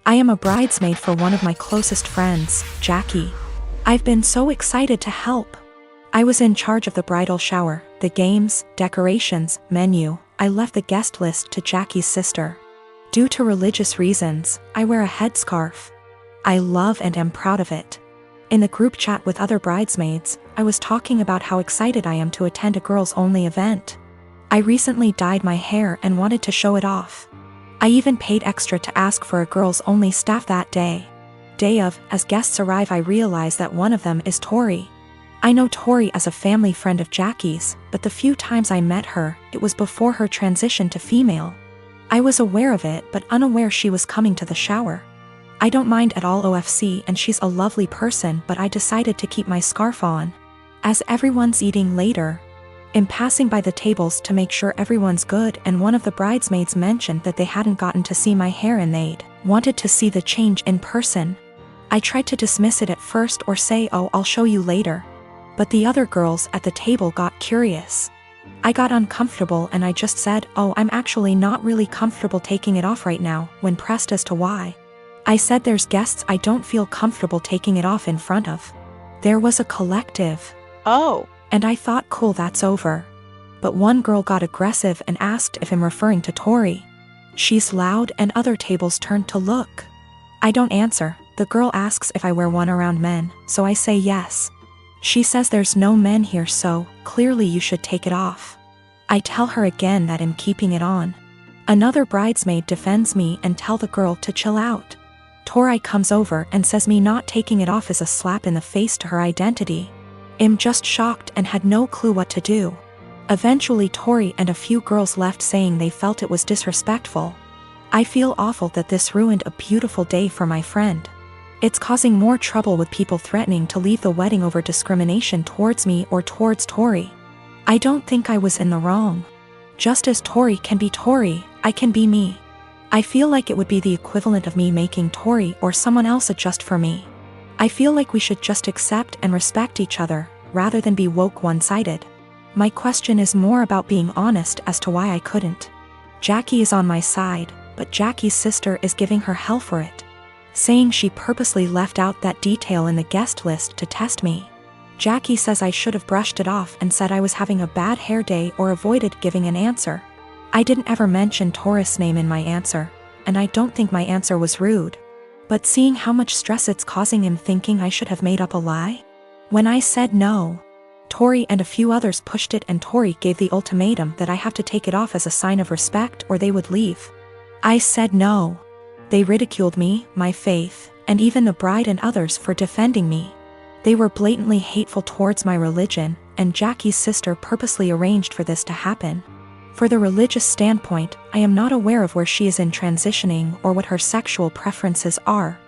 I am a bridesmaid for one of my closest friends, Jackie. I've been so excited to help. I was in charge of the bridal shower, the games, decorations, menu. I left the guest list to Jackie's sister. Due to religious reasons, I wear a headscarf. I love and am proud of it. In the group chat with other bridesmaids, I was talking about how excited I am to attend a girls-only event. I recently dyed my hair and wanted to show it off. I even paid extra to ask for a girls-only staff that day. Day of, as guests arrive, I realize that one of them is Tori. I know Tori as a family friend of Jackie's, but the few times I met her, it was before her transition to female. I was aware of it but unaware she was coming to the shower. I don't mind at all OFC and she's a lovely person, but I decided to keep my scarf on. As everyone's eating later, I'm passing by the tables to make sure everyone's good, and one of the bridesmaids mentioned that they hadn't gotten to see my hair and they'd wanted to see the change in person. I tried to dismiss it at first or say, "Oh, I'll show you later." But the other girls at the table got curious. I got uncomfortable and I just said, "Oh, I'm actually not really comfortable taking it off right now," when pressed as to why. I said there's guests I don't feel comfortable taking it off in front of. There was a collective. Oh. And I thought, cool, that's over. But one girl got aggressive and asked if I'm referring to Tori. She's loud and other tables turned to look. I don't answer. The girl asks if I wear one around men, so I say yes. She says there's no men here, so clearly you should take it off. I tell her again that I'm keeping it on. Another bridesmaid defends me and tell the girl to chill out. Tori comes over and says me not taking it off is a slap in the face to her identity. I'm just shocked and had no clue what to do. Eventually Tori and a few girls left saying they felt it was disrespectful. I feel awful that this ruined a beautiful day for my friend. It's causing more trouble with people threatening to leave the wedding over discrimination towards me or towards Tori. I don't think I was in the wrong. Just as Tori can be Tori, I can be me. I feel like it would be the equivalent of me making Tori or someone else adjust for me. I feel like we should just accept and respect each other, rather than be woke one-sided. My question is more about being honest as to why I couldn't. Jackie is on my side, but Jackie's sister is giving her hell for it, saying she purposely left out that detail in the guest list to test me. Jackie says I should have brushed it off and said I was having a bad hair day or avoided giving an answer. I didn't ever mention Tori's name in my answer, and I don't think my answer was rude. But seeing how much stress it's causing him, thinking I should have made up a lie? When I said no, Tori and a few others pushed it and Tori gave the ultimatum that I have to take it off as a sign of respect or they would leave. I said no. They ridiculed me, my faith, and even the bride and others for defending me. They were blatantly hateful towards my religion, and Jackie's sister purposely arranged for this to happen. For the religious standpoint, I am not aware of where she is in transitioning or what her sexual preferences are.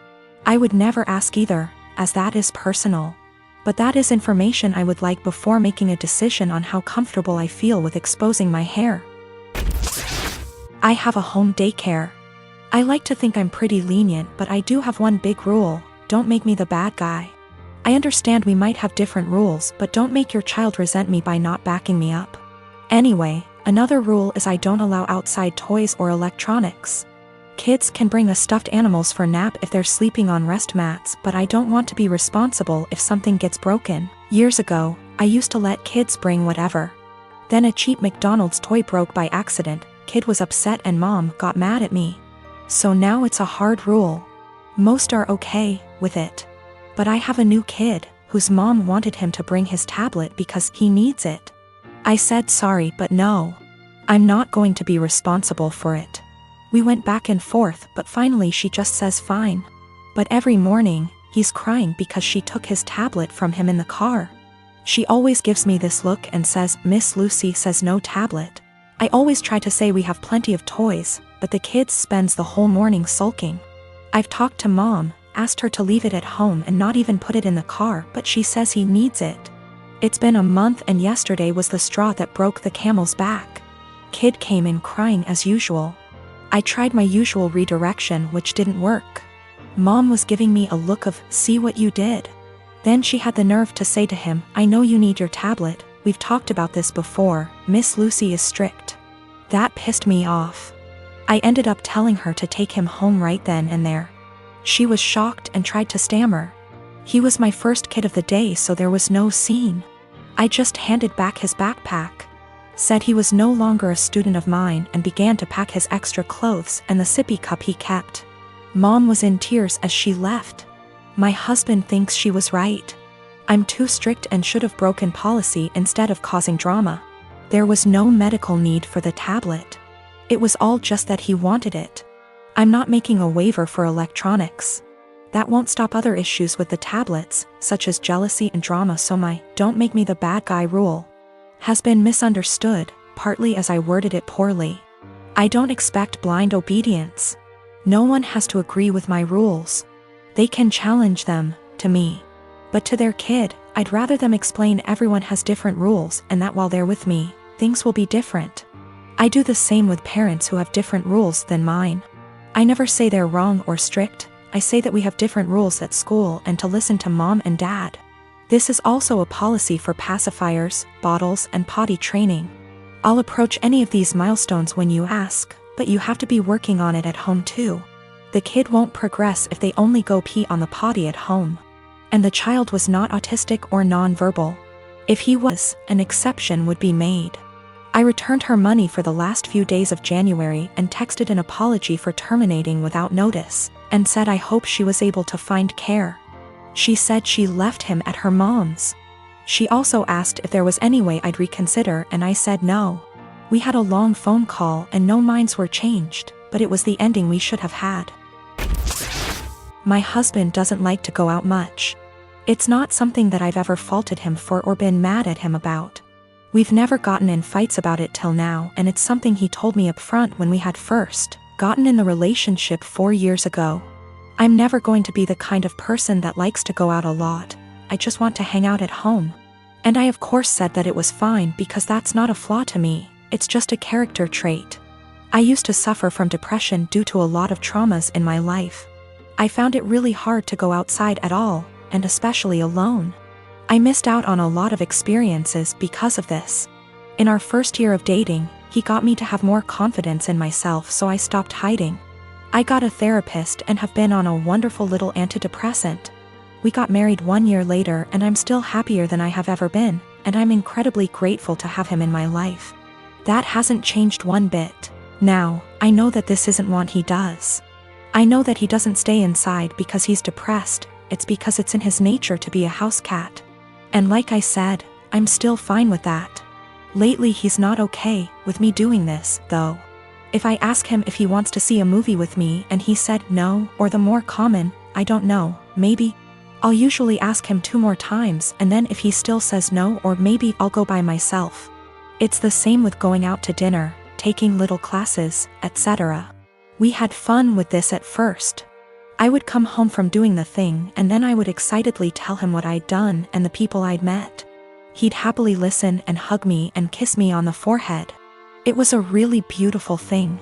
I would never ask either, as that is personal. But that is information I would like before making a decision on how comfortable I feel with exposing my hair. I have a home daycare. I like to think I'm pretty lenient, but I do have one big rule: don't make me the bad guy. I understand we might have different rules, but don't make your child resent me by not backing me up. Anyway, another rule is I don't allow outside toys or electronics. Kids can bring us stuffed animals for nap if they're sleeping on rest mats, but I don't want to be responsible if something gets broken. Years ago, I used to let kids bring whatever. Then a cheap McDonald's toy broke by accident, kid was upset and mom got mad at me. So now it's a hard rule. Most are okay with it. But I have a new kid, whose mom wanted him to bring his tablet because he needs it. I said sorry, but no. I'm not going to be responsible for it. We went back and forth, but finally she just says fine. But every morning, he's crying because she took his tablet from him in the car. She always gives me this look and says, "Miss Lucy says no tablet." I always try to say we have plenty of toys, but the kid spends the whole morning sulking. I've talked to mom, asked her to leave it at home and not even put it in the car, but she says he needs it. It's been a month and yesterday was the straw that broke the camel's back. Kid came in crying as usual. I tried my usual redirection, which didn't work. Mom was giving me a look of, "See what you did?" Then she had the nerve to say to him, "I know you need your tablet, we've talked about this before, Miss Lucy is strict." That pissed me off. I ended up telling her to take him home right then and there. She was shocked and tried to stammer. He was my first kid of the day, so there was no scene. I just handed back his backpack, said he was no longer a student of mine, and began to pack his extra clothes and the sippy cup he kept. Mom was in tears as she left. My husband thinks she was right. I'm too strict and should have broken policy instead of causing drama. There was no medical need for the tablet. It was all just that he wanted it. I'm not making a waiver for electronics. That won't stop other issues with the tablets, such as jealousy and drama, so my "don't make me the bad guy" rule has been misunderstood, partly as I worded it poorly. I don't expect blind obedience. No one has to agree with my rules. They can challenge them, to me. But to their kid, I'd rather them explain everyone has different rules and that while they're with me, things will be different. I do the same with parents who have different rules than mine. I never say they're wrong or strict. I say that we have different rules at school and to listen to mom and dad. This is also a policy for pacifiers, bottles, and potty training. I'll approach any of these milestones when you ask, but you have to be working on it at home too. The kid won't progress if they only go pee on the potty at home. And the child was not autistic or non-verbal. If he was, an exception would be made. I returned her money for the last few days of January and texted an apology for terminating without notice, and said I hope she was able to find care. She said she left him at her mom's. She also asked if there was any way I'd reconsider, and I said no. We had a long phone call and no minds were changed, but it was the ending we should have had. My husband doesn't like to go out much. It's not something that I've ever faulted him for or been mad at him about. We've never gotten in fights about it till now, and it's something he told me up front when we had first gotten in the relationship 4 years ago. I'm never going to be the kind of person that likes to go out a lot. I just want to hang out at home. And I of course said that it was fine because that's not a flaw to me, it's just a character trait. I used to suffer from depression due to a lot of traumas in my life. I found it really hard to go outside at all, and especially alone. I missed out on a lot of experiences because of this. In our first year of dating, he got me to have more confidence in myself, so I stopped hiding. I got a therapist and have been on a wonderful little antidepressant. We got married 1 year later and I'm still happier than I have ever been, and I'm incredibly grateful to have him in my life. That hasn't changed one bit. Now, I know that this isn't what he does. I know that he doesn't stay inside because he's depressed, it's because it's in his nature to be a house cat. And like I said, I'm still fine with that. Lately he's not okay with me doing this, though. If I ask him if he wants to see a movie with me and he said no, or the more common, I don't know, maybe, I'll usually ask him 2 more times, and then if he still says no, or maybe I'll go by myself. It's the same with going out to dinner, taking little classes, etc. We had fun with this at first. I would come home from doing the thing and then I would excitedly tell him what I'd done and the people I'd met. He'd happily listen and hug me and kiss me on the forehead. It was a really beautiful thing.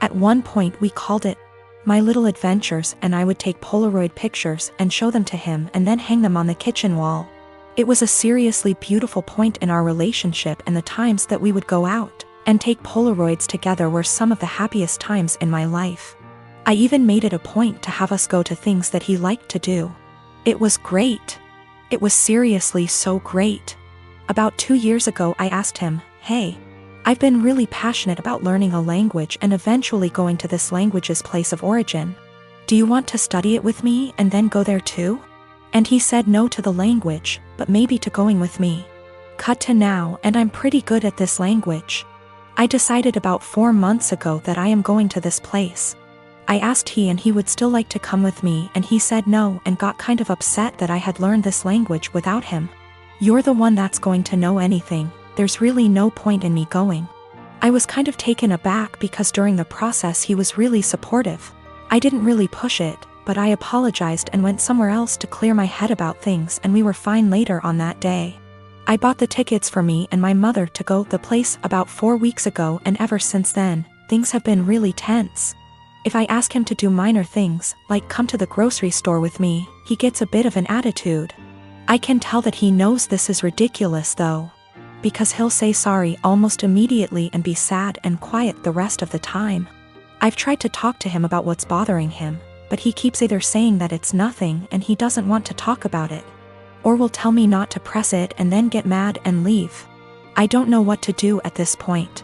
At one point we called it My Little Adventures, and I would take Polaroid pictures and show them to him and then hang them on the kitchen wall. It was a seriously beautiful point in our relationship, and the times that we would go out and take Polaroids together were some of the happiest times in my life. I even made it a point to have us go to things that he liked to do. It was great. It was seriously so great. About 2 years ago I asked him, hey, I've been really passionate about learning a language and eventually going to this language's place of origin. Do you want to study it with me and then go there too? And he said no to the language, but maybe to going with me. Cut to now, and I'm pretty good at this language. I decided about 4 months ago that I am going to this place. I asked and he would still like to come with me, and he said no and got kind of upset that I had learned this language without him. You're the one that's going to know anything, there's really no point in me going. I was kind of taken aback because during the process he was really supportive. I didn't really push it, but I apologized and went somewhere else to clear my head about things, and we were fine later on that day. I bought the tickets for me and my mother to go the place about 4 weeks ago, and ever since then, things have been really tense. If I ask him to do minor things, like come to the grocery store with me, he gets a bit of an attitude. I can tell that he knows this is ridiculous though, because he'll say sorry almost immediately and be sad and quiet the rest of the time. I've tried to talk to him about what's bothering him, but he keeps either saying that it's nothing and he doesn't want to talk about it, or will tell me not to press it and then get mad and leave. I don't know what to do at this point.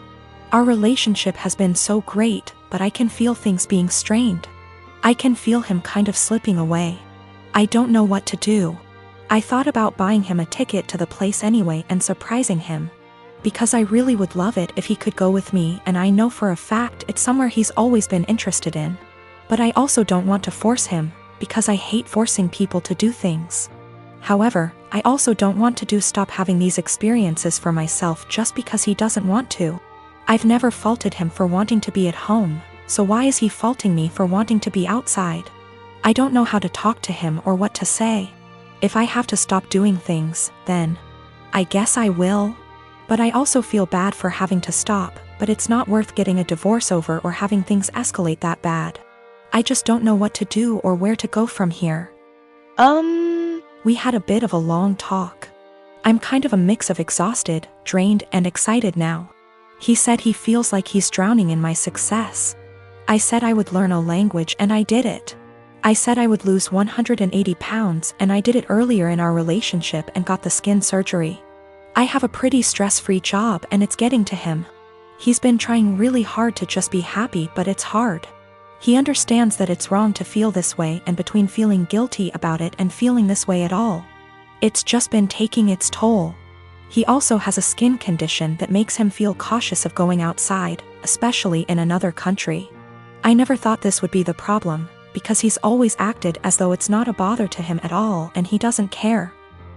Our relationship has been so great, but I can feel things being strained. I can feel him kind of slipping away. I don't know what to do. I thought about buying him a ticket to the place anyway and surprising him, because I really would love it if he could go with me, and I know for a fact it's somewhere he's always been interested in. But I also don't want to force him, because I hate forcing people to do things. However, I also don't want to stop having these experiences for myself just because he doesn't want to. I've never faulted him for wanting to be at home, so why is he faulting me for wanting to be outside? I don't know how to talk to him or what to say. If I have to stop doing things, then I guess I will. But I also feel bad for having to stop, but it's not worth getting a divorce over or having things escalate that bad. I just don't know what to do or where to go from here. We had a bit of a long talk. I'm kind of a mix of exhausted, drained, and excited now. He said he feels like he's drowning in my success. I said I would learn a language and I did it. I said I would lose 180 pounds and I did it earlier in our relationship and got the skin surgery. I have a pretty stress-free job and it's getting to him. He's been trying really hard to just be happy, but it's hard. He understands that it's wrong to feel this way, and between feeling guilty about it and feeling this way at all, it's just been taking its toll. He also has a skin condition that makes him feel cautious of going outside, especially in another country. I never thought this would be the problem, because he's always acted as though it's not a bother to him at all and he doesn't care.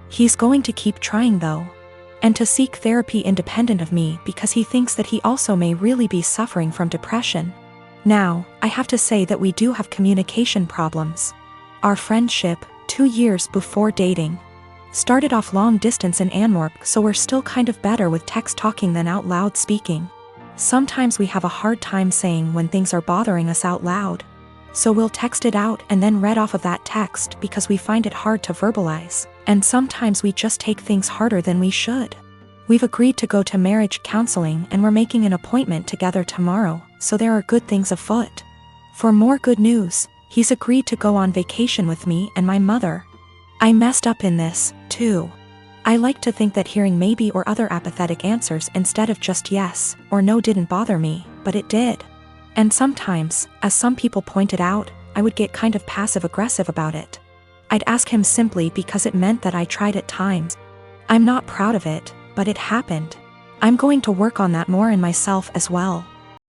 He's going to keep trying though, and to seek therapy independent of me because he thinks that he also may really be suffering from depression. Now, I have to say that we do have communication problems. Our friendship, 2 years before dating, started off long distance in Antwerp, so we're still kind of better with text talking than out loud speaking. Sometimes we have a hard time saying when things are bothering us out loud. So we'll text it out and then read off of that text because we find it hard to verbalize, and sometimes we just take things harder than we should. We've agreed to go to marriage counseling and we're making an appointment together tomorrow, so there are good things afoot. For more good news, he's agreed to go on vacation with me and my mother. I messed up in this, too. I like to think that hearing maybe or other apathetic answers instead of just yes or no didn't bother me, but it did. And sometimes, as some people pointed out, I would get kind of passive-aggressive about it. I'd ask him simply because it meant that I tried at times. I'm not proud of it, but it happened. I'm going to work on that more in myself as well.